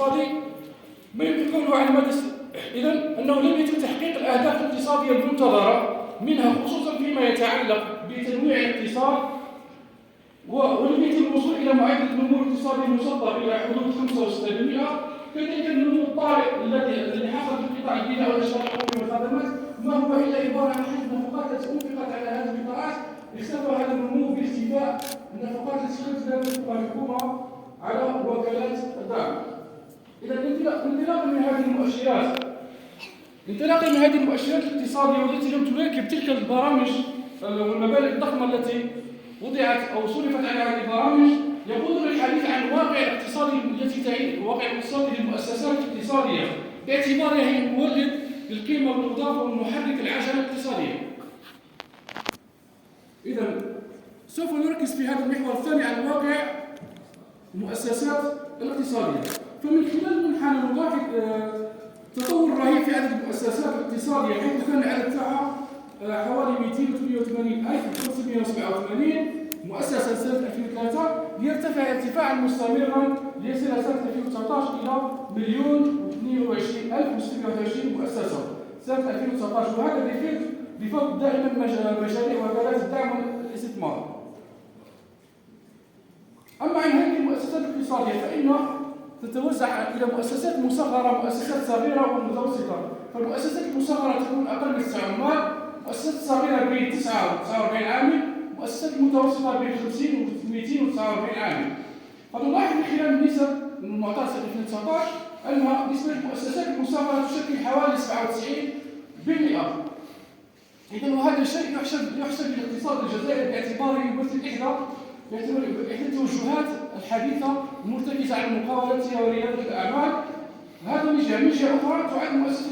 الاقتصادي ما يمكن قوله على المدى إذن أنه لم يتم تحقيق الأهداف الاقتصادية المنتظرة منها، خصوصا فيما يتعلق بتنويع الاقتصاد، ولم يتم الوصول إلى معدل النمو الاقتصادي المسطر إلى حدود 65%. كذلك النمو الطارئ الذي حصل في قطاع البناء والإنشاء القومي والخدمات ما هو إلا عبارة عن حجم النفقات التي أنفقت على هذه القطاعات. اختفى هذا النمو باختفاء النفقات التي كانت تنفقها الحكومة على وكالات الدعم. إذا انطلاقا من هذه المؤشرات الاقتصادية والتي لم تواكب تلك البرامج والمبالغ الضخمة التي وضعت أو صرفت على هذه البرامج، يقودنا الحديث عن الواقع الاقتصادي التي تعيش الواقع الاقتصادي للمؤسسات الاقتصادية باعتبارها هي المولد للقيمة المضافة والمحرك العجلة الاقتصادية. إذا سوف نركز في هذا المحور الثاني على واقع المؤسسات الاقتصادية. فمن خلال المنحنى نلاحظ تطور رهيب في عدد المؤسسات الاقتصادية، حيث كان العدد تاعها حوالي 288,587 مؤسسة سنة 2003 ليرتفع ارتفاعا مستمرا ليصل سنة 2019 إلى 1,022,620 مؤسسة سنة 2019، وهذا بفضل دائما مشاريع وكالات الدعم والاستثمار. أما عن هذه المؤسسات الاقتصادية فإن تتوزع إلى مؤسسات مصغرة، مؤسسات صغيرة ومتوسطة. فالمؤسسات المصغرة تكون أقل من 9 عمال، مؤسسات الصغيرة بين 9 و 49 عامل، مؤسسات المتوسطة بين 50 و 249 عامل. فنلاحظ من خلال النسب المعطاة سنة 2019 أن نسبة المؤسسات المصغرة تشكل حوالي 97%. إذا وهذا الشيء يحسب للاقتصاد الجزائري باعتباره يمثل إحدى التوجهات الحديثة المرتكزة على المقاولة وريادة الأعمال. هذا من جهة أخرى تعد المؤسسة